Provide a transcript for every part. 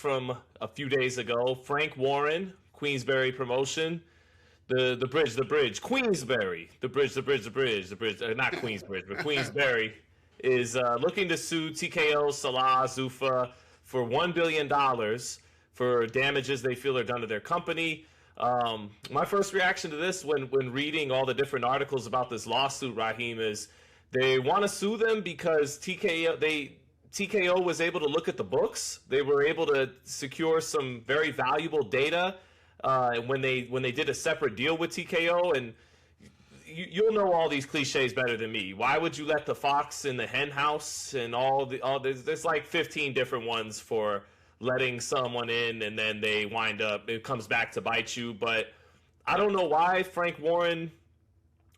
from a few days ago. Frank Warren, Queensberry Promotion, the bridge, Queensberry, the bridge, not Queensbridge, but Queensberry is looking to sue TKO, SELA, Zuffa for $1 billion for damages they feel are done to their company. My first reaction to this, when reading all the different articles about this lawsuit, Raheem, is they want to sue them because TKO was able to look at the books. They were able to secure some very valuable data when they did a separate deal with TKO. And you'll know all these cliches better than me. Why would you let the fox in the henhouse and all there's like 15 different ones for letting someone in and then they wind up, it comes back to bite you. But I don't know why Frank Warren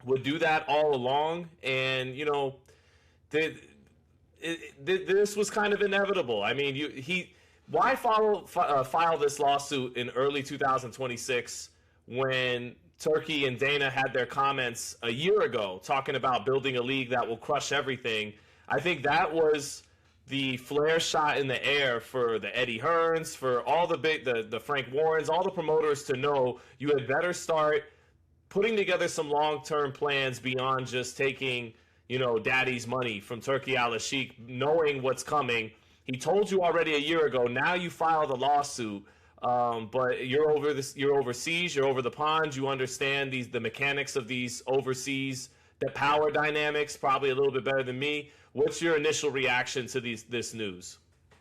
would do that all along. And, you know, this was kind of inevitable. I mean, why file this lawsuit in early 2026 when Turkey and Dana had their comments a year ago talking about building a league that will crush everything? I think that was the flare shot in the air for the Eddie Hearns, for all the Frank Warrens, all the promoters to know you had better start putting together some long-term plans beyond just taking, you know, daddy's money from Turkey Al-Sheikh, knowing what's coming. He told you already a year ago. Now you filed a lawsuit, but you're overseas. You're over the pond. You understand the mechanics of these overseas, the power dynamics probably a little bit better than me. What's your initial reaction to this news?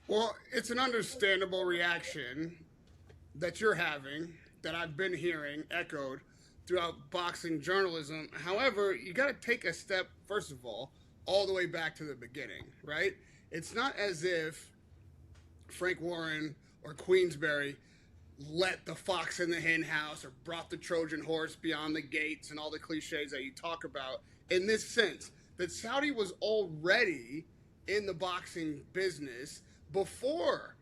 Well, it's an understandable reaction that you're having, that I've been hearing echoed throughout boxing journalism. However, you got to take a step, first of all the way back to the beginning, right? It's not as if Frank Warren or Queensberry let the fox in the hen house or brought the Trojan horse beyond the gates and all the cliches that you talk about, in this sense that Saudi was already in the boxing business before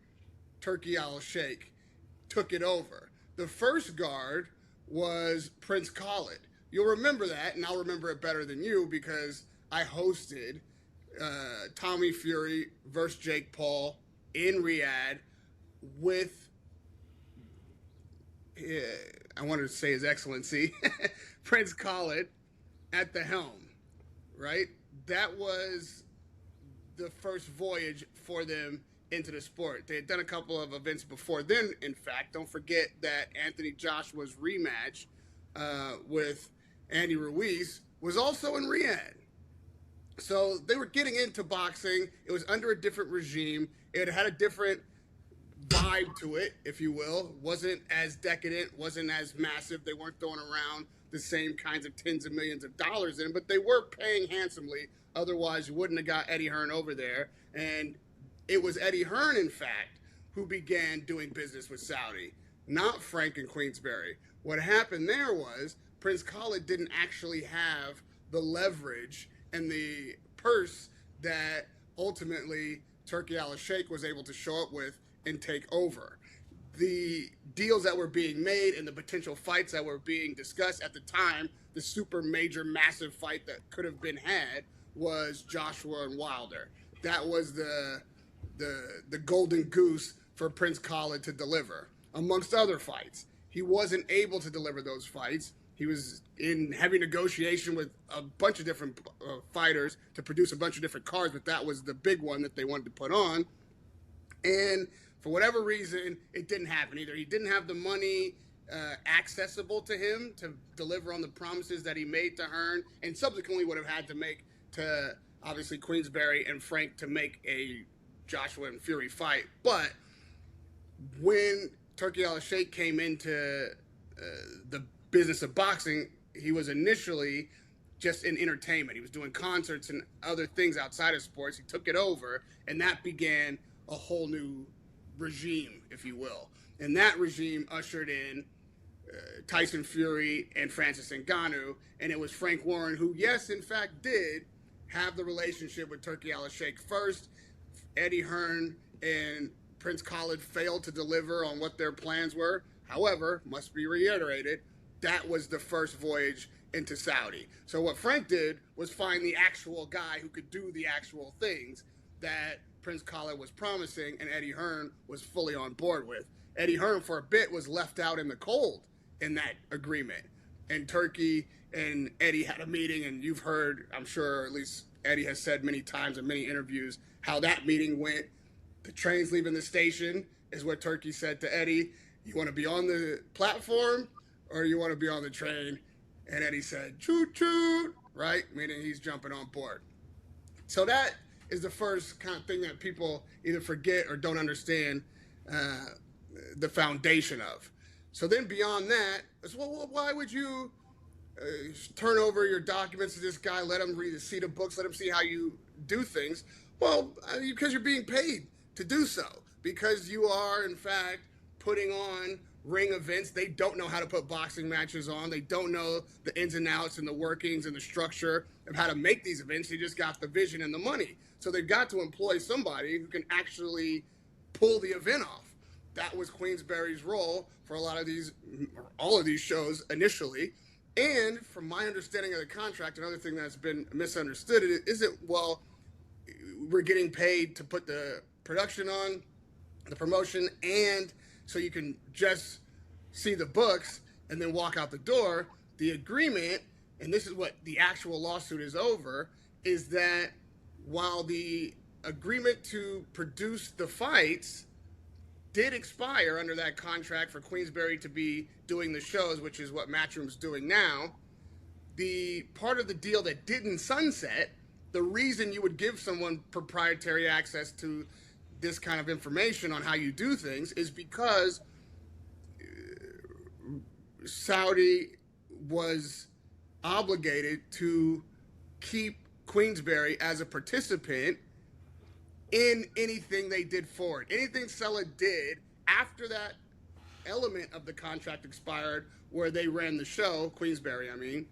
Turkey Al-Sheikh took it over. The first guard was Prince Khalid. You'll remember that, and I'll remember it better than you because I hosted Tommy Fury versus Jake Paul in Riyadh with, I wanted to say His Excellency, Prince Khalid at the helm, right? That was the first voyage for them into the sport. They had done a couple of events before then, in fact. Don't forget that Anthony Joshua's rematch with Andy Ruiz was also in Riyadh. So they were getting into boxing. It was under a different regime. It had a different vibe to it, if you will. Wasn't as decadent, wasn't as massive. They weren't throwing around the same kinds of tens of millions of dollars in, but they were paying handsomely. Otherwise, you wouldn't have got Eddie Hearn over there. And it was Eddie Hearn, in fact, who began doing business with Saudi, not Frank and Queensberry. What happened there was Prince Khalid didn't actually have the leverage and the purse that ultimately Turkey Al-Sheikh was able to show up with and take over. The deals that were being made and the potential fights that were being discussed at the time, the super major massive fight that could have been had was Joshua and Wilder. That was the golden goose for Prince Khalid to deliver, amongst other fights. He wasn't able to deliver those fights. He was in heavy negotiation with a bunch of different fighters to produce a bunch of different cards, but that was the big one that they wanted to put on. And for whatever reason, it didn't happen. Either he didn't have the money accessible to him to deliver on the promises that he made to Hearn, and subsequently would have had to make to, obviously, Queensberry and Frank to make a Joshua and Fury fight. But when Turkey Al-Sheikh came into the business of boxing, he was initially just in entertainment. He was doing concerts and other things outside of sports. He took it over, and that began a whole new regime, if you will. And that regime ushered in Tyson Fury and Francis Ngannou, and it was Frank Warren who, yes, in fact, did have the relationship with Turkey Al-Sheikh first. Eddie Hearn and Prince Khalid failed to deliver on what their plans were. However, must be reiterated, that was the first voyage into Saudi. So what Frank did was find the actual guy who could do the actual things that Prince Khalid was promising and Eddie Hearn was fully on board with. Eddie Hearn, for a bit, was left out in the cold in that agreement. And Turkey and Eddie had a meeting, and you've heard, I'm sure, at least Eddie has said many times in many interviews, how that meeting went. The train's leaving the station is what Turkey said to Eddie. You want to be on the platform or you want to be on the train? And Eddie said, choot, choot, right? Meaning he's jumping on board. So that is the first kind of thing that people either forget or don't understand the foundation of. So then beyond that, well, why would you turn over your documents to this guy, let him see the books, let him see how you do things? Well, because you're being paid to do so. Because you are, in fact, putting on ring events. They don't know how to put boxing matches on. They don't know the ins and outs and the workings and the structure of how to make these events. They just got the vision and the money. So they've got to employ somebody who can actually pull the event off. That was Queensberry's role for a lot of these, or all of these shows initially. And from my understanding of the contract, another thing that's been misunderstood isn't, well, we're getting paid to put the production on, the promotion, and so you can just see the books and then walk out the door. The agreement, and this is what the actual lawsuit is over, is that while the agreement to produce the fights did expire under that contract for Queensberry to be doing the shows, which is what Matchroom's doing now, the part of the deal that didn't sunset, the reason you would give someone proprietary access to this kind of information on how you do things is because Saudi was obligated to keep Queensberry as a participant in anything they did forward. Anything SELA did after that element of the contract expired where they ran the show, Queensberry, I mean,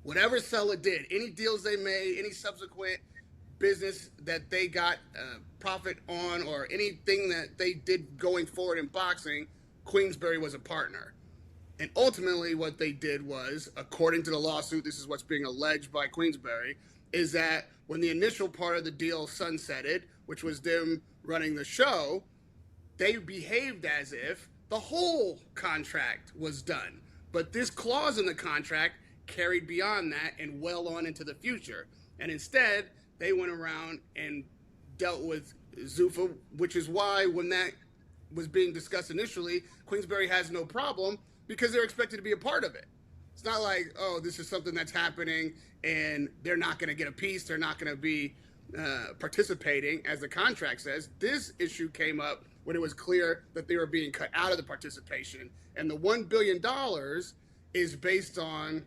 whatever SELA did, any deals they made, any subsequent business that they got profit on, or anything that they did going forward in boxing, Queensberry was a partner. And ultimately what they did was, according to the lawsuit, this is what's being alleged by Queensberry, is that when the initial part of the deal sunsetted, which was them running the show, they behaved as if the whole contract was done. But this clause in the contract carried beyond that and well on into the future. And instead, they went around and dealt with Zuffa, which is why when that was being discussed initially, Queensberry has no problem because they're expected to be a part of it. It's not like, oh, this is something that's happening and they're not going to get a piece. They're not going to be participating, as the contract says. This issue came up when it was clear that they were being cut out of the participation. And the $1 billion is based on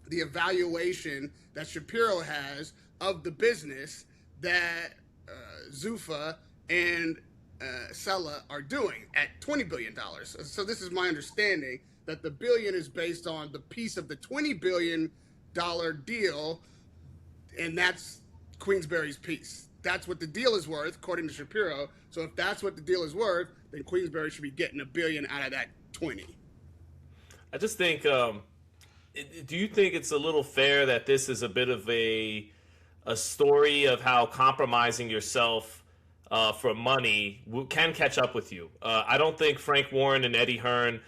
the evaluation that Shapiro has of the business that Zuffa and SELA are doing at $20 billion. So this is my understanding, that the billion is based on the piece of the $20 billion deal, and that's Queensberry's piece. That's what the deal is worth, according to Shapiro. So if that's what the deal is worth, then Queensberry should be getting $1 billion out of that 20. I just think, do you think it's a little fair that this is a bit of a story of how compromising yourself for money can catch up with you? I don't think Frank Warren and Eddie Hearn,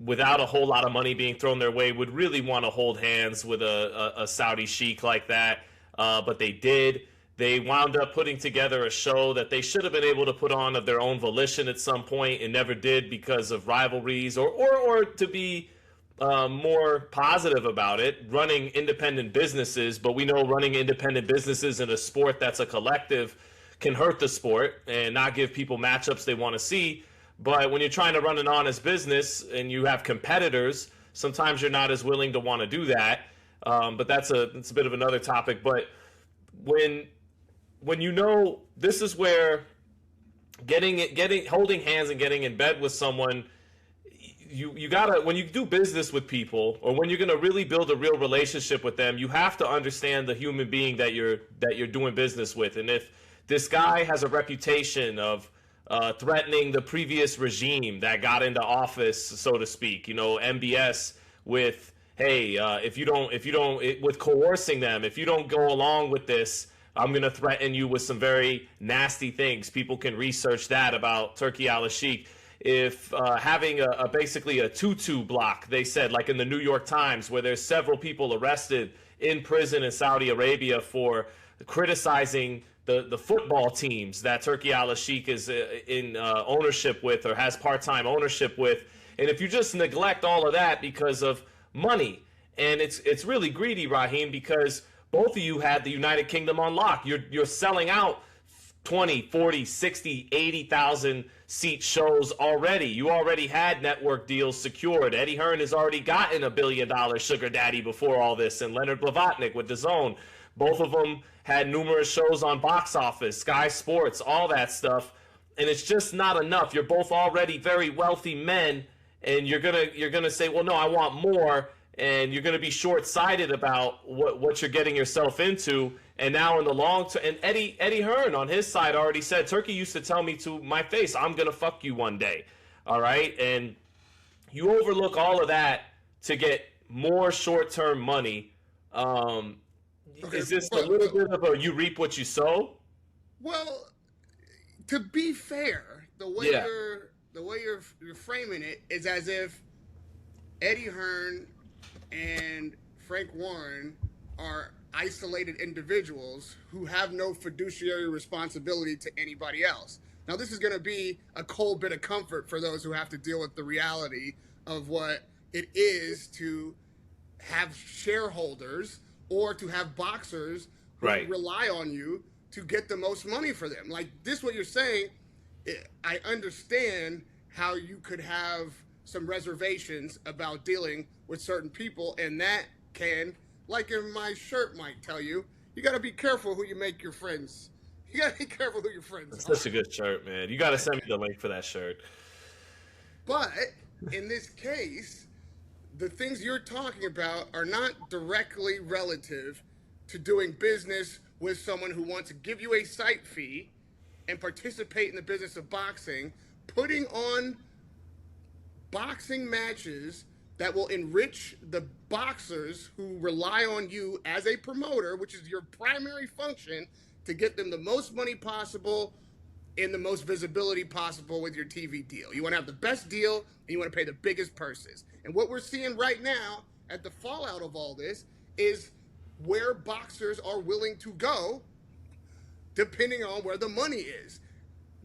without a whole lot of money being thrown their way, would really want to hold hands with a Saudi sheik like that, but they did. They wound up putting together a show that they should have been able to put on of their own volition at some point and never did because of rivalries or to be more positive about it, running independent businesses. But we know running independent businesses in a sport that's a collective can hurt the sport and not give people matchups they want to see. But when you're trying to run an honest business and you have competitors, sometimes you're not as willing to want to do that. But it's a bit of another topic. But when you know, this is where holding hands and getting in bed with someone, you gotta, when you do business with people, or when you're gonna really build a real relationship with them, you have to understand the human being that you're doing business with. And if this guy has a reputation of threatening the previous regime that got into office, so to speak, MBS, with, hey, with coercing them, if you don't go along with this, I'm going to threaten you with some very nasty things. People can research that about Turki al-Sheikh. If having basically a tutu block, they said, like in the New York Times, where there's several people arrested in prison in Saudi Arabia for criticizing the football teams that Turki al-Sheikh is in ownership with or has part-time ownership with. And if you just neglect all of that because of money, and it's really greedy, Raheem, because both of you had the United Kingdom on lock. You're selling out 20, 40, 60, 80,000 seat shows already. You already had network deals secured. Eddie Hearn has already gotten $1 billion sugar daddy before all this, and Leonard Blavatnik with DAZN. Both of them had numerous shows on Box Office, Sky Sports, all that stuff, and it's just not enough. You're both already very wealthy men, and you're gonna say, well, no, I want more, and you're gonna be short-sighted about what you're getting yourself into. And now in the long term, and Eddie Hearn on his side already said, Turki used to tell me to my face, I'm gonna fuck you one day, all right? And you overlook all of that to get more short-term money. Okay, is this a little bit of a you reap what you sow? Well, to be fair, the way you're framing it is as if Eddie Hearn and Frank Warren are isolated individuals who have no fiduciary responsibility to anybody else. Now, this is going to be a cold bit of comfort for those who have to deal with the reality of what it is to have shareholders or to have boxers who rely on you to get the most money for them. Like this, what you're saying, I understand how you could have some reservations about dealing with certain people, and that can, like in my shirt might tell you, you got to be careful who you make your friends. You got to be careful who your friends are. That's such a good shirt, man. You got to send me the link for that shirt. But in this case, the things you're talking about are not directly relative to doing business with someone who wants to give you a site fee and participate in the business of boxing, putting on boxing matches that will enrich the boxers who rely on you as a promoter, which is your primary function, to get them the most money possible and the most visibility possible with your TV deal. You want to have the best deal, and you want to pay the biggest purses. And what we're seeing right now at the fallout of all this is where boxers are willing to go depending on where the money is.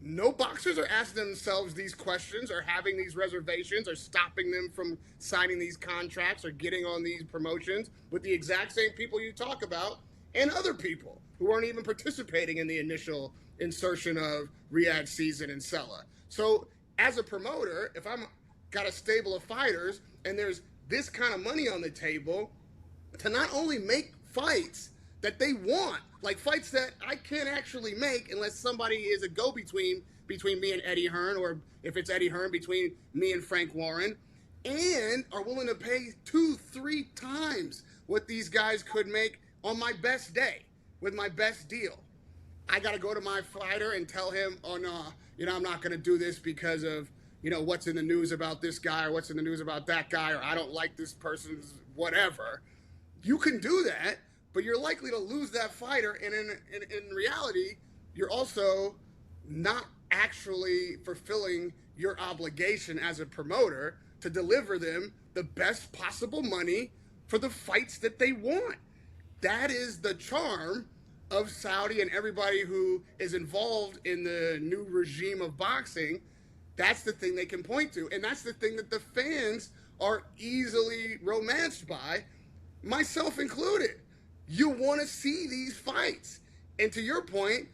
No boxers are asking themselves these questions or having these reservations or stopping them from signing these contracts or getting on these promotions with the exact same people you talk about and other people who aren't even participating in the initial insertion of Riyadh season and SELA. So as a promoter, if I'm got a stable of fighters and there's this kind of money on the table to not only make fights that they want, like fights that I can't actually make unless somebody is a go-between between me and Eddie Hearn, or if it's Eddie Hearn, between me and Frank Warren, and are willing to pay 2-3 times what these guys could make on my best day with my best deal. I got to go to my fighter and tell him, oh, no, I'm not going to do this because of, what's in the news about this guy or what's in the news about that guy, or I don't like this person's whatever. You can do that, but you're likely to lose that fighter. And in reality, you're also not actually fulfilling your obligation as a promoter to deliver them the best possible money for the fights that they want. That is the charm of Saudi and everybody who is involved in the new regime of boxing. That's the thing they can point to. And that's the thing that the fans are easily romanced by, myself included. You want to see these fights. And to your point,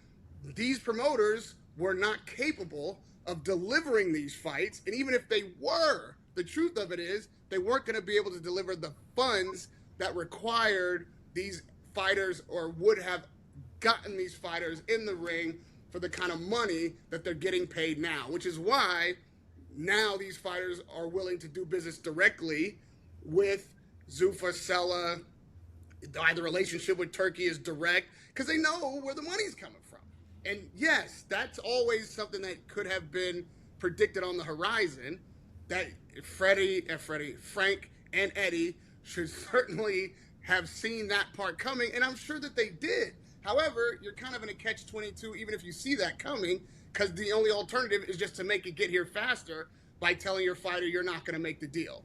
these promoters were not capable of delivering these fights. And even if they were, the truth of it is they weren't going to be able to deliver the funds that required these fighters, or would have gotten these fighters in the ring for the kind of money that they're getting paid now, which is why now these fighters are willing to do business directly with Zuffa, SELA. The relationship with Turki is direct because they know where the money's coming from. And yes, that's always something that could have been predicted on the horizon, that Frank and Eddie should certainly have seen that part coming, and I'm sure that they did. However, you're kind of in a catch-22 even if you see that coming, because the only alternative is just to make it get here faster by telling your fighter you're not going to make the deal.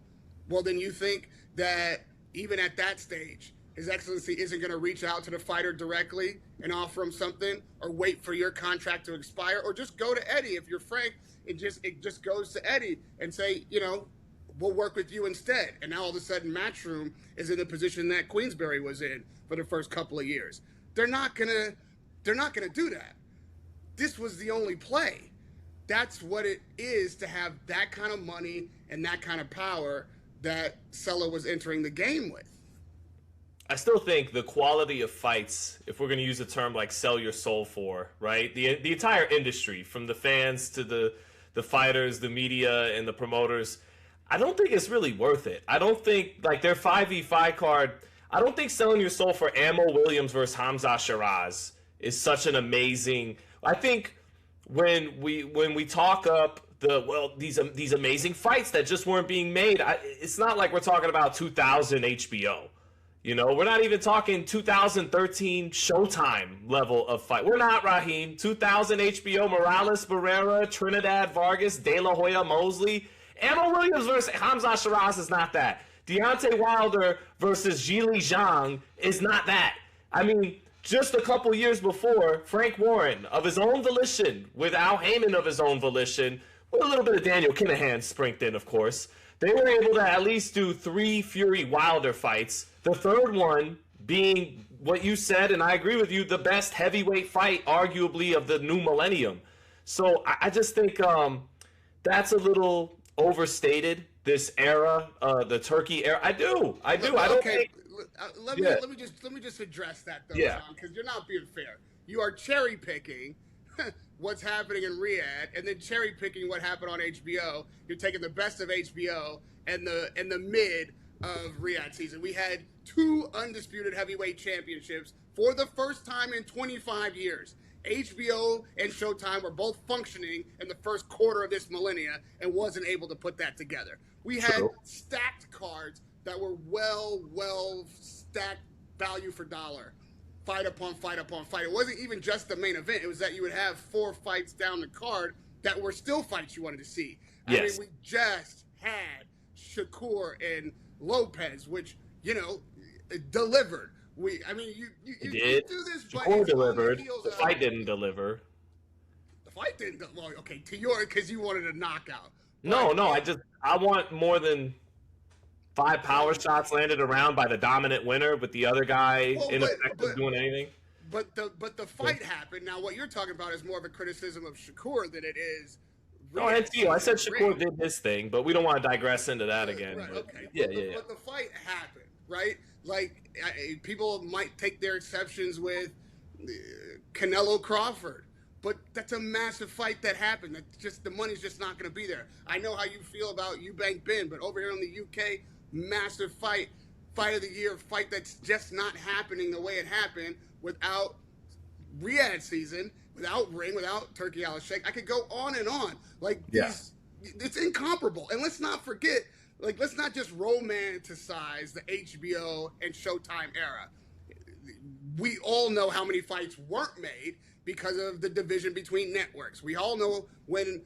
Well, then you think that even at that stage, His Excellency isn't going to reach out to the fighter directly and offer him something, or wait for your contract to expire, or just go to Eddie. If you're Frank, it just goes to Eddie and say, we'll work with you instead. And now all of a sudden Matchroom is in the position that Queensberry was in for the first couple of years. They're not gonna do that. This was the only play. That's what it is to have that kind of money and that kind of power that SELA was entering the game with. I still think the quality of fights, if we're going to use a term like sell your soul for, right? The entire industry, from the fans to the fighters, the media, and the promoters, I don't think it's really worth it. I don't think, like, their 5v5 card, I don't think selling your soul for Ammo Williams versus Hamza Shiraz is such an amazing... I think when we talk up these amazing fights that just weren't being made, it's not like we're talking about 2000 HBO. We're not even talking 2013 Showtime level of fight. We're not, Raheem. 2000 HBO, Morales, Barrera, Trinidad, Vargas, De La Hoya, Mosley. Ammo Williams versus Hamza Shiraz is not that. Deontay Wilder versus Zhili Zhang is not that. I mean, just a couple years before, Frank Warren, of his own volition, with Al Heyman of his own volition, with a little bit of Daniel Kinahan sprinkled in, of course, they were able to at least do 3 Fury Wilder fights. The third one being what you said, and I agree with you, the best heavyweight fight, arguably, of the new millennium. So I just think that's a little overstated, this era, the Turkey era. I do. I don't think... Let me just address that, though, John, because you're not being fair. You are cherry picking what's happening in Riyadh, and then cherry picking what happened on HBO. You're taking the best of HBO and the mid of Riyadh season. We had 2 undisputed heavyweight championships for the first time in 25 years. HBO and Showtime were both functioning in the first quarter of this millennia and wasn't able to put that together. We had stacked cards that were well stacked, value for dollar, fight upon fight upon fight. It wasn't even just the main event. It was that you would have 4 fights down the card that were still fights you wanted to see. Yes. I mean, we just had Shakur and Lopez, which, delivered. You did. Do this, Shakur delivered. The fight didn't deliver. The fight didn't. Well, okay, to your, because you wanted a knockout. No, I want more than 5 power shots landed around by the dominant winner, with the other guy ineffective doing anything. But the fight happened. Now, what you're talking about is more of a criticism of Shakur than it is. No, I said Shakur did his thing, but we don't want to digress into that again. Right, but, okay. But the fight happened, right? Like, people might take their exceptions with Canelo Crawford, but that's a massive fight that happened. That just, the money's just not going to be there. I know how you feel about Eubank Bin, but over here in the UK, massive fight of the year, fight that's just not happening the way it happened without Riyadh season, without Ring, without Turkey Al-Sheikh. I could go on and on. It's incomparable. And let's not forget, let's not just romanticize the HBO and Showtime era. We all know how many fights weren't made because of the division between networks. We all know when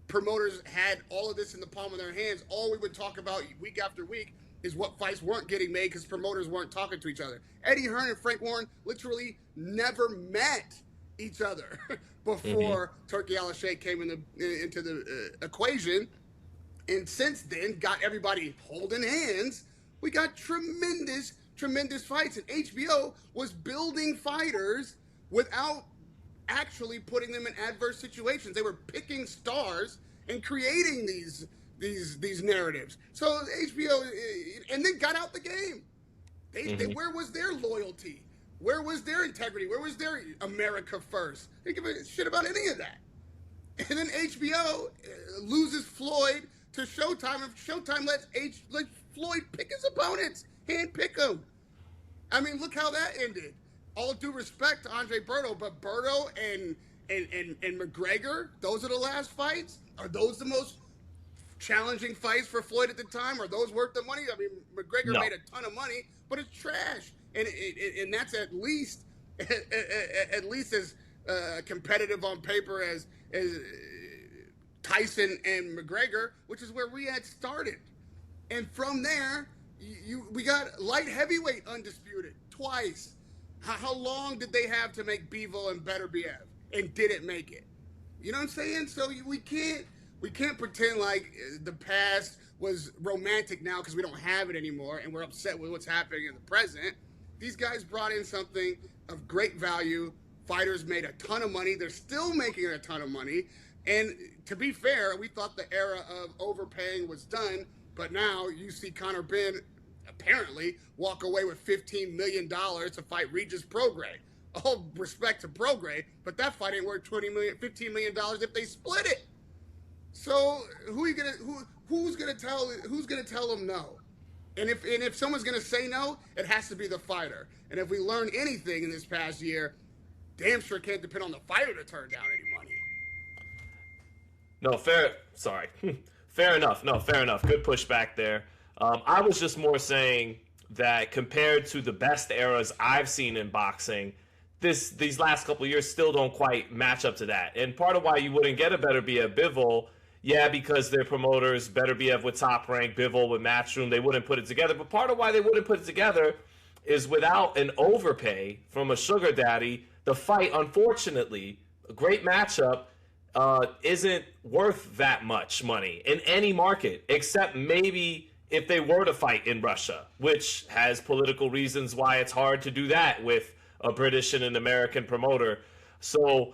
promoters had all of this in the palm of their hands, all we would talk about week after week is what fights weren't getting made because promoters weren't talking to each other. Eddie Hearn and Frank Warren literally never met each other before Turkey Al-Sheikh came into the equation. And since then, got everybody holding hands. We got tremendous fights. And HBO was building fighters without actually putting them in adverse situations. They were picking stars and creating these narratives. So HBO, and then got out the game. They where was their loyalty? Where was their integrity? Where was their America first? They didn't give a shit about any of that. And then HBO loses Floyd to Showtime. If Showtime lets Floyd pick his opponents, hand pick them. I mean, look how that ended. All due respect to Andre Berto, but Berto and McGregor, those are the last fights? Are those the most challenging fights for Floyd at the time? Are those worth the money? I mean, McGregor made a ton of money, but it's trash. And that's at least at least as competitive on paper as Tyson and McGregor, which is where we had started. And from there, we got light heavyweight undisputed twice. How long did they have to make Bivol and Beterbiev, and did it make it? You know what I'm saying? So we can't pretend like the past was romantic now because we don't have it anymore, and we're upset with what's happening in the present. These guys brought in something of great value. Fighters made a ton of money. They're still making a ton of money. And to be fair, we thought the era of overpaying was done, but now you see Conor Benn apparently walk away with $15 million to fight Regis Prograis. All respect to Prograis, but that fight ain't worth $15 million if they split it. So who's gonna tell them no? And if someone's gonna say no, it has to be the fighter. And if we learned anything in this past year, damn sure can't depend on the fighter to turn down any money. No, fair enough. No, fair enough. Good pushback there. I was just more saying that compared to the best eras I've seen in boxing, these last couple of years still don't quite match up to that. And part of why you wouldn't get a Beterbiev Bivol, because their promoters, Beterbiev with Top Rank, Bivol with Matchroom, they wouldn't put it together. But part of why they wouldn't put it together is without an overpay from a sugar daddy, the fight, unfortunately, a great matchup, isn't worth that much money in any market, except maybe if they were to fight in Russia, which has political reasons why it's hard to do that with a British and an American promoter. So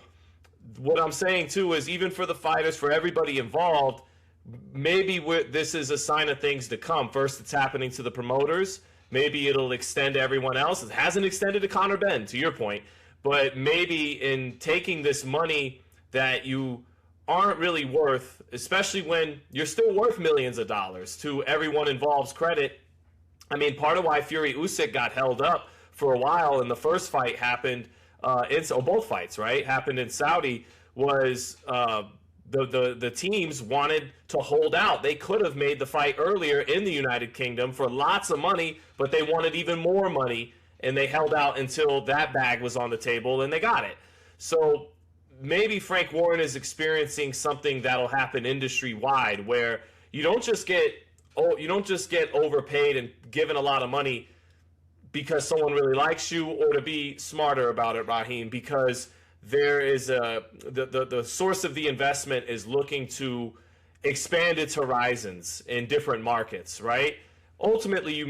what I'm saying too is, even for the fighters, for everybody involved, maybe this is a sign of things to come. First, it's happening to the promoters. Maybe it'll extend to everyone else. It hasn't extended to Conor Benn, to your point. But maybe in taking this money that you aren't really worth, especially when you're still worth millions of dollars, to everyone involved's credit. I mean, part of why Fury Usyk got held up for a while, and the first fight happened, both fights, right, happened in Saudi, was the teams wanted to hold out. They could have made the fight earlier in the United Kingdom for lots of money, but they wanted even more money, and they held out until that bag was on the table, and they got it. So maybe Frank Warren is experiencing something that'll happen industry-wide, where you don't just get overpaid and given a lot of money because someone really likes you, or to be smarter about it, Raheem, because there is the source of the investment is looking to expand its horizons in different markets, right? Ultimately,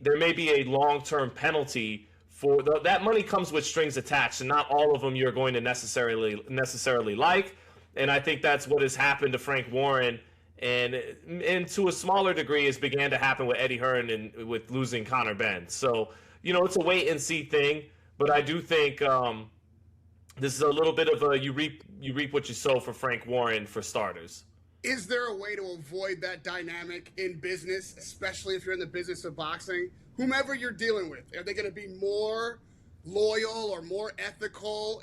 there may be a long-term penalty for that money. Comes with strings attached, and not all of them you're going to necessarily like. And I think that's what has happened to Frank Warren, and to a smaller degree, has began to happen with Eddie Hearn and with losing Conor Benn. So, it's a wait and see thing. But I do think this is a little bit of a you reap what you sow for Frank Warren, for starters. Is there a way to avoid that dynamic in business, especially if you're in the business of boxing? Whomever you're dealing with, are they going to be more loyal or more ethical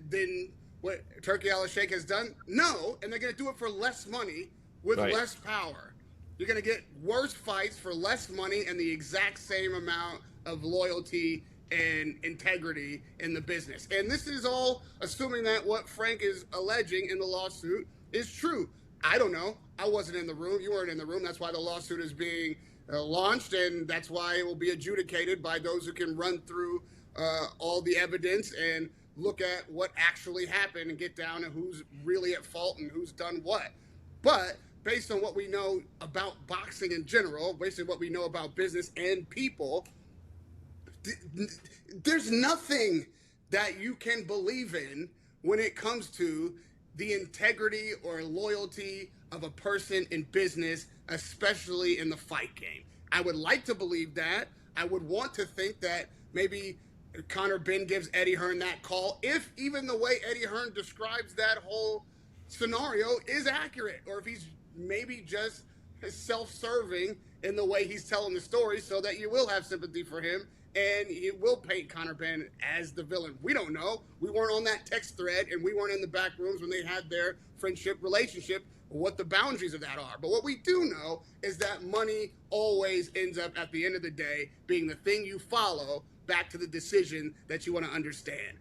than what Turki Al-Sheikh has done? No, and they're going to do it for less money with less power. You're going to get worse fights for less money and the exact same amount of loyalty and integrity in the business. And this is all assuming that what Frank is alleging in the lawsuit is true. I don't know. I wasn't in the room. You weren't in the room. That's why the lawsuit is being launched, and that's why it will be adjudicated by those who can run through all the evidence and look at what actually happened and get down to who's really at fault and who's done what. But based on what we know about boxing in general, based on what we know about business and people, there's nothing that you can believe in when it comes to the integrity or loyalty of a person in business, especially in the fight game. I would like to believe that. I would want to think that maybe Conor Benn gives Eddie Hearn that call, if even the way Eddie Hearn describes that whole scenario is accurate, or if he's maybe just self-serving in the way he's telling the story, so that you will have sympathy for him and he will paint Conor Benn as the villain. We don't know. We weren't on that text thread, and we weren't in the back rooms when they had their friendship relationship, what the boundaries of that are. But what we do know is that money always ends up, at the end of the day, being the thing you follow back to the decision that you want to understand.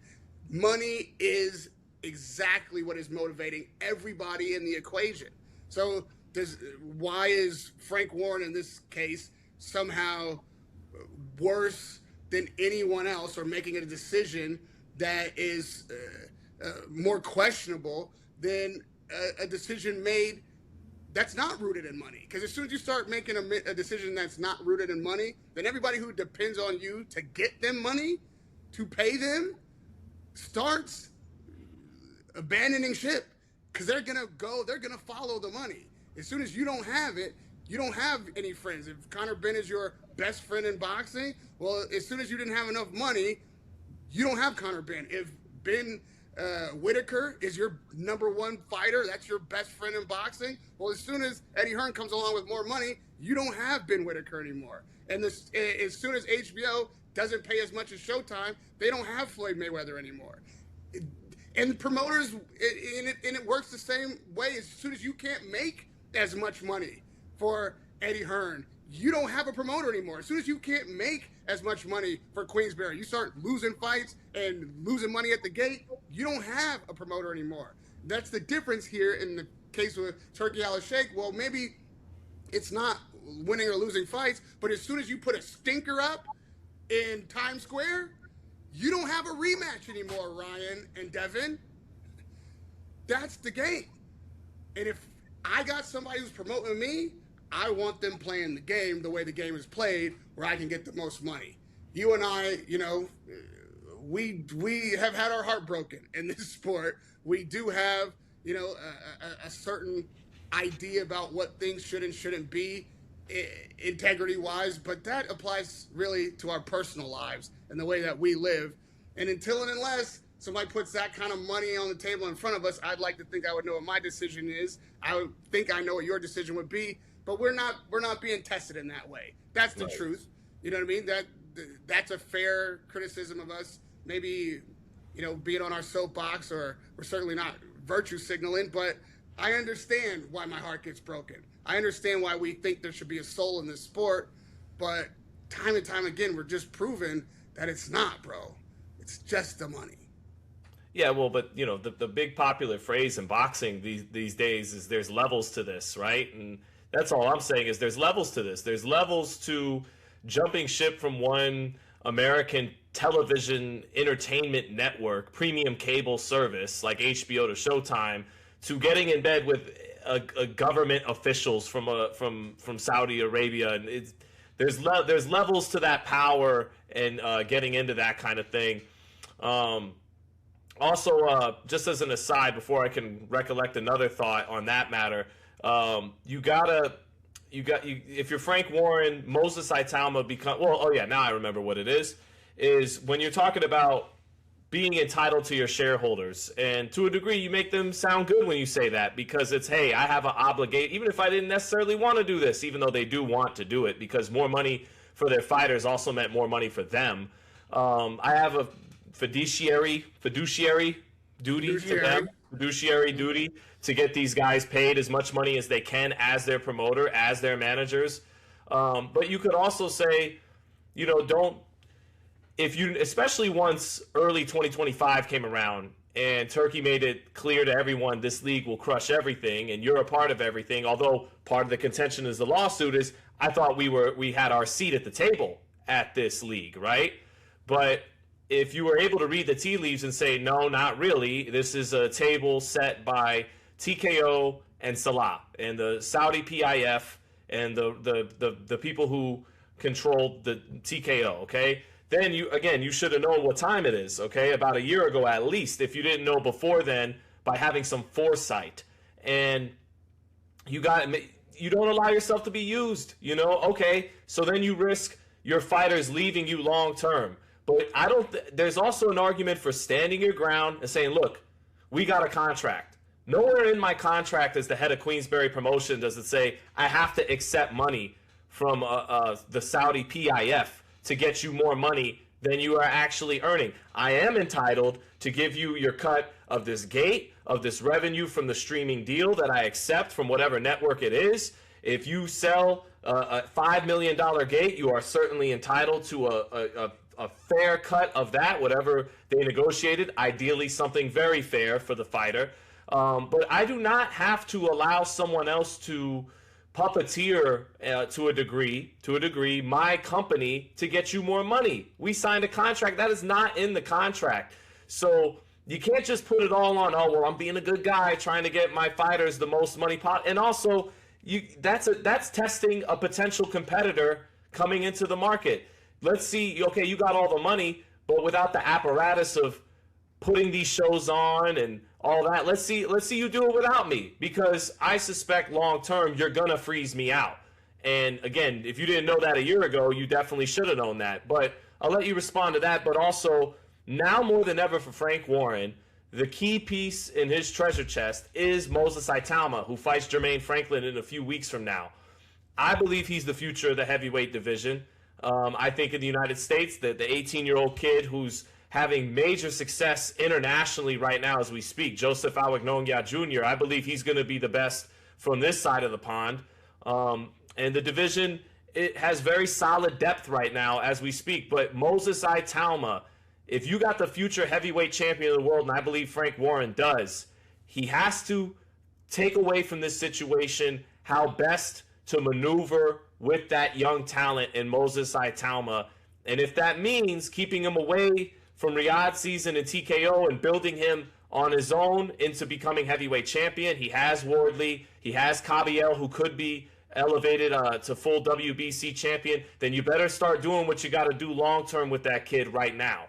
Money is exactly what is motivating everybody in the equation. So why is Frank Warren in this case somehow worse than anyone else, or making a decision that is more questionable than a decision made that's not rooted in money? Because as soon as you start making a decision that's not rooted in money, then everybody who depends on you to get them money, to pay them, starts abandoning ship, because they're gonna follow the money. As soon as you don't have it, you don't have any friends. If Conor Benn is your best friend in boxing, well, as soon as you didn't have enough money, you don't have Conor Benn. If Ben Whitaker is your number one fighter, that's your best friend in boxing, well, as soon as Eddie Hearn comes along with more money, you don't have Ben Whitaker anymore. And as soon as HBO doesn't pay as much as Showtime, they don't have Floyd Mayweather anymore. And promoters, and it works the same way. As soon as you can't make as much money for Eddie Hearn, you don't have a promoter anymore. As soon as you can't make as much money for Queensberry, you start losing fights and losing money at the gate, you don't have a promoter anymore. That's the difference here in the case with Turki Al-Sheikh. Well, maybe it's not winning or losing fights, but as soon as you put a stinker up in Times Square, you don't have a rematch anymore, Ryan and Devin. That's the game. And if I got somebody who's promoting me, I want them playing the game the way the game is played, where I can get the most money. You and I, we have had our heart broken in this sport. We do have, a certain idea about what things should and shouldn't be integrity-wise, but that applies really to our personal lives and the way that we live. And until and unless somebody puts that kind of money on the table in front of us, I'd like to think I would know what my decision is. I would think I know what your decision would be, but we're not being tested in that way. That's the truth. You know what I mean? That's a fair criticism of us. Maybe, being on our soapbox, or we're certainly not virtue signaling, but I understand why my heart gets broken. I understand why we think there should be a soul in this sport, but time and time again, we're just proving that it's not, bro. It's just the money. Yeah, well, but the big popular phrase in boxing these days is there's levels to this, right? And that's all I'm saying is there's levels to this. There's levels to jumping ship from one American television entertainment network, premium cable service like HBO to Showtime, to getting in bed with a government officials from Saudi Arabia, and there's levels to that power and getting into that kind of thing. Also, just as an aside, before I can recollect another thought on that matter, if you're Frank Warren, Moses Saitama now I remember what it is when you're talking about being entitled to your shareholders, and to a degree you make them sound good when you say that, because it's, hey, I have an obligation, even if I didn't necessarily want to do this, even though they do want to do it, because more money for their fighters also meant more money for them. I have a fiduciary duty to them, fiduciary duty to get these guys paid as much money as they can as their promoter, as their managers. But you could also say, especially once early 2025 came around and Turkey made it clear to everyone this league will crush everything and you're a part of everything, although part of the contention is the lawsuit is, I thought we had our seat at the table at this league, right? But if you were able to read the tea leaves and say, no, not really, this is a table set by TKO and SELA and the Saudi PIF and the people who controlled the TKO, okay? Then you should have known what time it is, okay? About a year ago at least, if you didn't know before then, by having some foresight. And you don't allow yourself to be used, okay? So then you risk your fighters leaving you long term. But there's also an argument for standing your ground and saying, look, we got a contract. Nowhere in my contract as the head of Queensberry Promotion does it say I have to accept money from the Saudi PIF to get you more money than you are actually earning. I am entitled to give you your cut of this gate, of this revenue from the streaming deal that I accept from whatever network it is. If you sell a $5 million gate, you are certainly entitled to a a fair cut of that, whatever they negotiated, ideally something very fair for the fighter. But I do not have to allow someone else to puppeteer to a degree, my company to get you more money. We signed a contract that is not in the contract. So you can't just put it all on, oh, well, I'm being a good guy trying to get my fighters the most money possible. And also, that's testing a potential competitor coming into the market. Let's see, okay, you got all the money, but without the apparatus of putting these shows on and all that, let's see you do it without me, because I suspect long term you're gonna freeze me out. And again, if you didn't know that a year ago, you definitely should have known that. But I'll let you respond to that. But also, now more than ever for Frank Warren, the key piece in his treasure chest is Moses Saitama, who fights Jermaine Franklin in a few weeks from now. I believe he's the future of the heavyweight division. I think in the United States, the 18-year-old kid who's having major success internationally right now as we speak, Joseph Awagnonya Jr., I believe he's going to be the best from this side of the pond. And the division, it has very solid depth right now as we speak. But Moses Saitama, if you got the future heavyweight champion of the world, and I believe Frank Warren does, he has to take away from this situation how best to maneuver with that young talent in Moses Saitama. And if that means keeping him away from Riyadh season and TKO and building him on his own into becoming heavyweight champion, he has Wardley, he has Kabiel, who could be elevated to full WBC champion, then you better start doing what you got to do long term with that kid right now.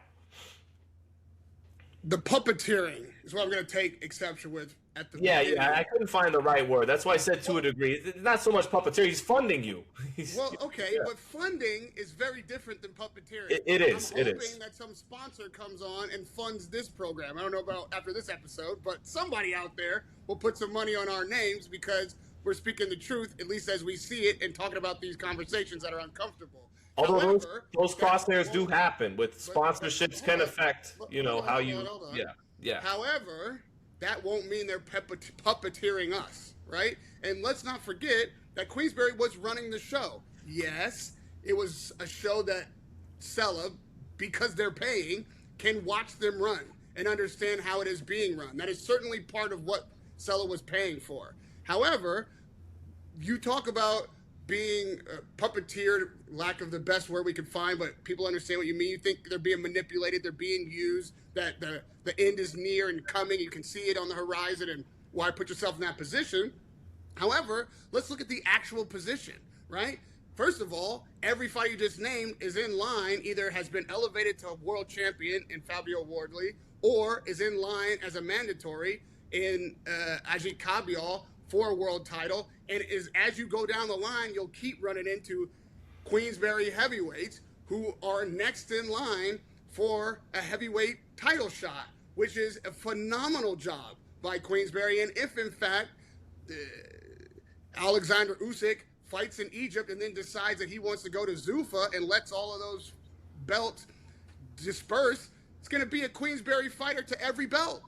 The puppeteering is what I'm going to take exception with at the beginning. Yeah, I couldn't find the right word. That's why I said to a degree. It's not so much puppeteering. He's funding you. But funding is very different than puppeteering. It is. I'm hoping that some sponsor comes on and funds this program. I don't know about after this episode, but somebody out there will put some money on our names because we're speaking the truth, at least as we see it, and talking about these conversations that are uncomfortable. Although those crosshairs do happen with sponsorships can affect, how you. Yeah. However, that won't mean they're puppeteering us, right? And let's not forget that Queensberry was running the show. Yes, it was a show that SELA, because they're paying, can watch them run and understand how it is being run. That is certainly part of what SELA was paying for. However, you talk about being puppeteered, lack of the best word we could find, but people understand what you mean. You think they're being manipulated, they're being used, that the end is near and coming, you can see it on the horizon, and why put yourself in that position? However, let's look at the actual position, right? First of all, every fighter you just named is in line, either has been elevated to a world champion in Fabio Wardley, or is in line as a mandatory in Ajit Kabial for a world title. And as you go down the line, you'll keep running into Queensberry heavyweights who are next in line for a heavyweight title shot, which is a phenomenal job by Queensberry. And if, in fact, Alexander Usyk fights in Egypt and then decides that he wants to go to Zuffa and lets all of those belts disperse, it's going to be a Queensberry fighter to every belt.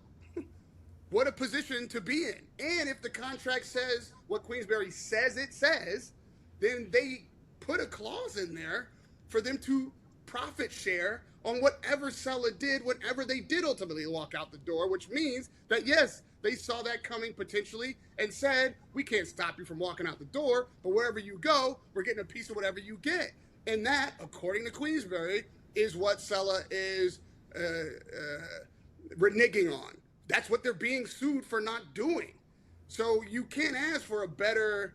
What a position to be in. And if the contract says what Queensberry says it says, then they put a clause in there for them to profit share on whatever SELA did, whenever they did ultimately walk out the door, which means that, yes, they saw that coming potentially and said, we can't stop you from walking out the door, but wherever you go, we're getting a piece of whatever you get. And that, according to Queensberry, is what SELA is reneging on. That's what they're being sued for not doing. So you can't ask for a better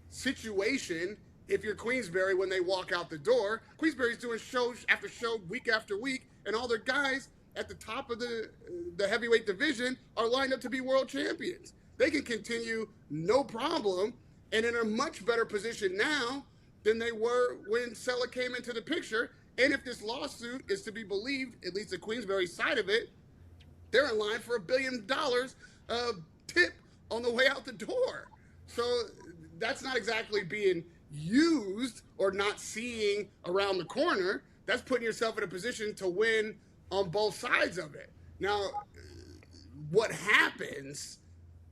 situation if you're Queensberry when they walk out the door. Queensberry's doing show after show, week after week, and all their guys at the top of the heavyweight division are lined up to be world champions. They can continue no problem and in a much better position now than they were when SELA came into the picture. And if this lawsuit is to be believed, at least the Queensberry side of it, they're in line for $1 billion tip on the way out the door. So that's not exactly being used or not seeing around the corner. That's putting yourself in a position to win on both sides of it. Now, what happens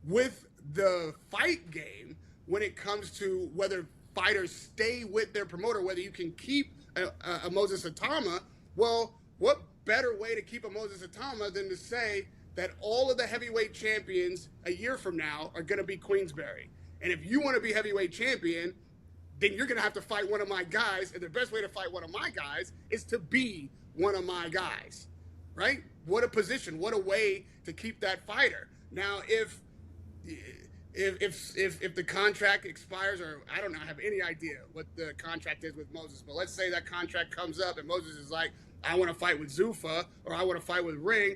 with the fight game when it comes to whether fighters stay with their promoter, whether you can keep a Moses Saitama, Well, what better way to keep a Moses Atama than to say that all of the heavyweight champions a year from now are going to be Queensberry? And if you want to be heavyweight champion, then you're going to have to fight one of my guys. And the best way to fight one of my guys is to be one of my guys, right? What a position, what a way to keep that fighter. Now, if the contract expires, or I don't know, I have any idea what the contract is with Moses, but let's say that contract comes up and Moses is like, I want to fight with Zuffa or I want to fight with Ring,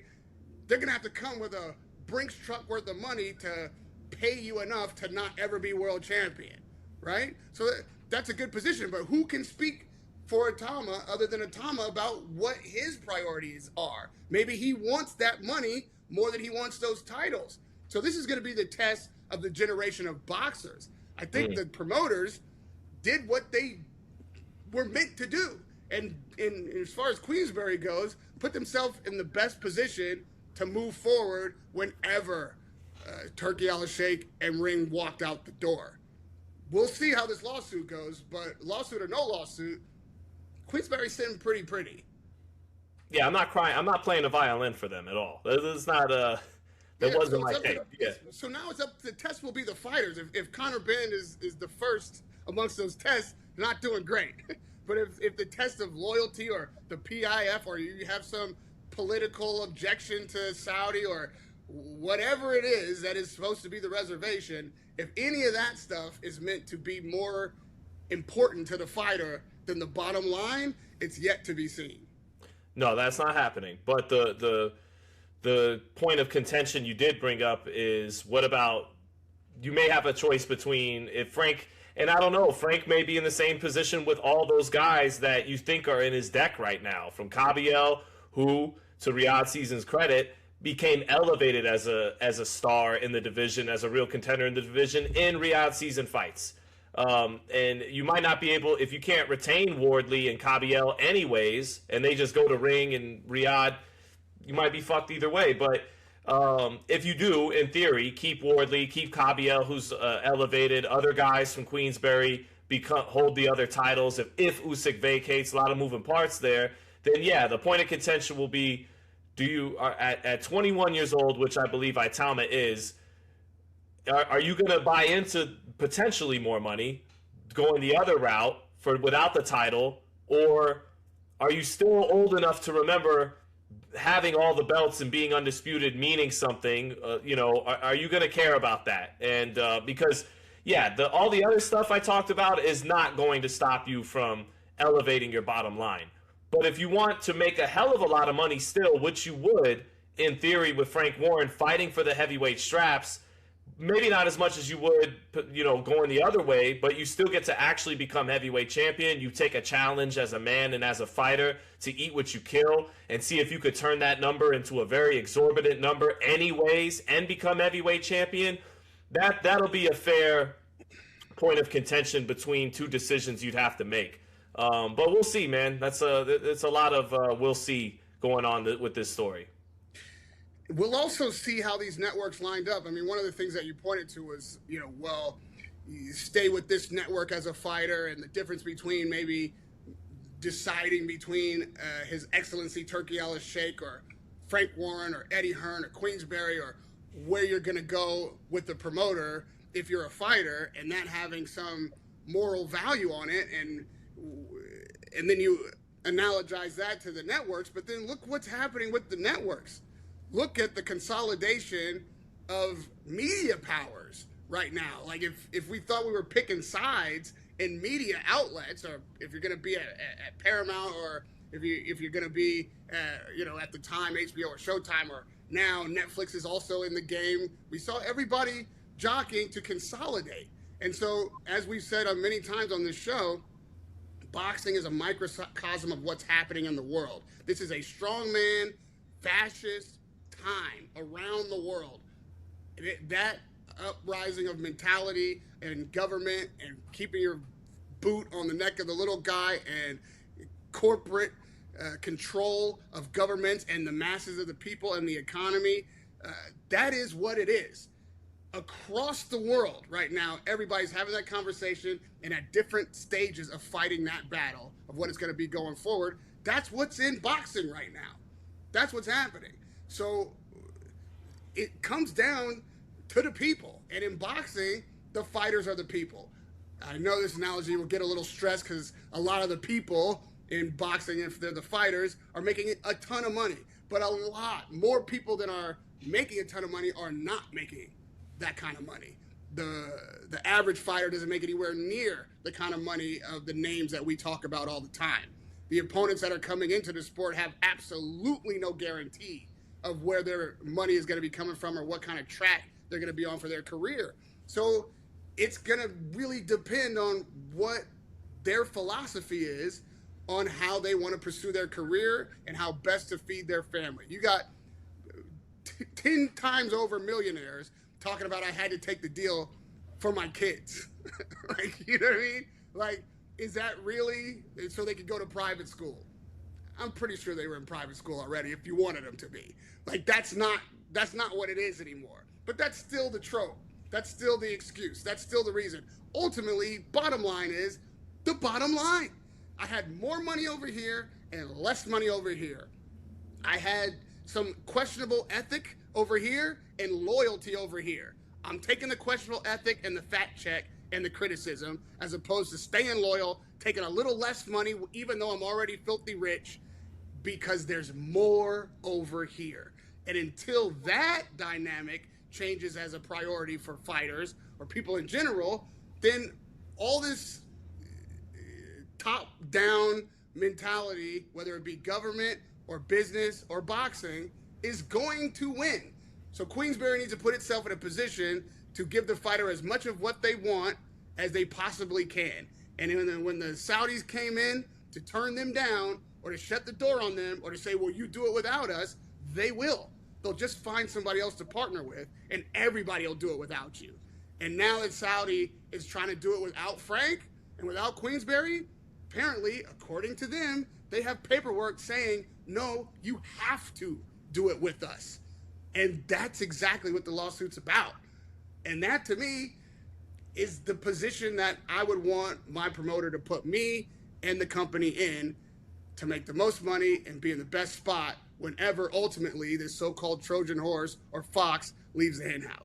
they're going to have to come with a Brinks truck worth of money to pay you enough to not ever be world champion, right? So that's a good position, but who can speak for Atama other than Atama about what his priorities are? Maybe he wants that money more than he wants those titles. So this is going to be the test of the generation of boxers. I think the promoters did what they were meant to do. And as far as Queensberry goes, put themselves in the best position to move forward whenever Turkey Al-Sheikh and Ring walked out the door. We'll see how this lawsuit goes, but lawsuit or no lawsuit, Queensberry's sitting pretty. Yeah, I'm not crying. I'm not playing a violin for them at all. It's not that wasn't my take. So now it's up. The test will be the fighters. If Conor Benn is the first amongst those tests, they're not doing great. But if the test of loyalty or the PIF, or you have some political objection to Saudi or whatever it is that is supposed to be the reservation, if any of that stuff is meant to be more important to the fighter than the bottom line, it's yet to be seen. No, that's not happening. But the point of contention you did bring up is, what about, you may have a choice between, if Frank, and I don't know, Frank may be in the same position with all those guys that you think are in his deck right now, from Kabiel, who, to Riyadh Season's credit, became elevated as a star in the division, as a real contender in the division in Riyadh Season fights. And you might not be able, if you can't retain Wardley and Kabiel anyways, and they just go to Ring and Riyadh, you might be fucked either way. But if you do, in theory, keep Wardley, keep Kabiel, who's elevated, other guys from Queensberry hold the other titles. If Usyk vacates, a lot of moving parts there, then yeah, the point of contention will be, do you, at 21 years old, which I believe Itama is, are you going to buy into potentially more money going the other route without the title, or are you still old enough to remember having all the belts and being undisputed meaning something? Are you going to care about that? And because all the other stuff I talked about is not going to stop you from elevating your bottom line. But if you want to make a hell of a lot of money still, which you would in theory with Frank Warren fighting for the heavyweight straps, maybe not as much as you would, going the other way, but you still get to actually become heavyweight champion. You take a challenge as a man and as a fighter to eat what you kill and see if you could turn that number into a very exorbitant number anyways and become heavyweight champion. That'll be a fair point of contention between two decisions you'd have to make. But we'll see, man. It's a lot of we'll see going on with this story. We'll also see how these networks lined up. I mean, one of the things that you pointed to was, you stay with this network as a fighter, and the difference between maybe deciding between His Excellency Turkey Al-Sheikh or Frank Warren or Eddie Hearn or Queensberry, or where you're going to go with the promoter if you're a fighter, and that having some moral value on it, and then you analogize that to the networks. But then look what's happening with the networks. Look at the consolidation of media powers right now. Like if we thought we were picking sides in media outlets, or if you're going to be at Paramount, or if you're going to be at the time HBO or Showtime, or now Netflix is also in the game, we saw everybody jockeying to consolidate. And so, as we've said many times on this show, boxing is a microcosm of what's happening in the world. This is a strongman, fascist time around the world. That uprising of mentality and government and keeping your boot on the neck of the little guy and corporate control of governments and the masses of the people and the economy, that is what it is. across the world right now, everybody's having that conversation and at different stages of fighting that battle of what it's going to be going forward. That's what's in boxing right now. That's what's happening. So it comes down to the people. And in boxing, the fighters are the people. I know this analogy will get a little stressed because a lot of the people in boxing, if they're the fighters, are making a ton of money. But a lot more people than are making a ton of money are not making that kind of money. The average fighter doesn't make anywhere near the kind of money of the names that we talk about all the time. The opponents that are coming into the sport have absolutely no guarantee of where their money is going to be coming from or what kind of track they're going to be on for their career. So it's going to really depend on what their philosophy is on how they want to pursue their career and how best to feed their family. You got 10 times over millionaires talking about I had to take the deal for my kids. Like, you know what I mean? Like, is that really so they could go to private school? I'm pretty sure they were in private school already if you wanted them to be. Like, that's not what it is anymore. But that's still the trope. That's still the excuse. That's still the reason. Ultimately, bottom line is the bottom line. I had more money over here and less money over here. I had some questionable ethic over here and loyalty over here. I'm taking the questionable ethic and the fact check and the criticism as opposed to staying loyal, taking a little less money even though I'm already filthy rich because there's more over here. And until that dynamic changes as a priority for fighters or people in general, then all this top-down mentality, whether it be government or business or boxing, is going to win. So Queensberry needs to put itself in a position to give the fighter as much of what they want as they possibly can. And when the Saudis came in to turn them down or to shut the door on them or to say, well, you do it without us, they will. They'll just find somebody else to partner with, and everybody will do it without you. And now that Saudi is trying to do it without Frank and without Queensberry, apparently, according to them, they have paperwork saying, no, you have to do it with us. And that's exactly what the lawsuit's about. And that, to me, is the position that I would want my promoter to put me and the company in to make the most money and be in the best spot whenever ultimately this so-called Trojan horse or fox leaves the henhouse.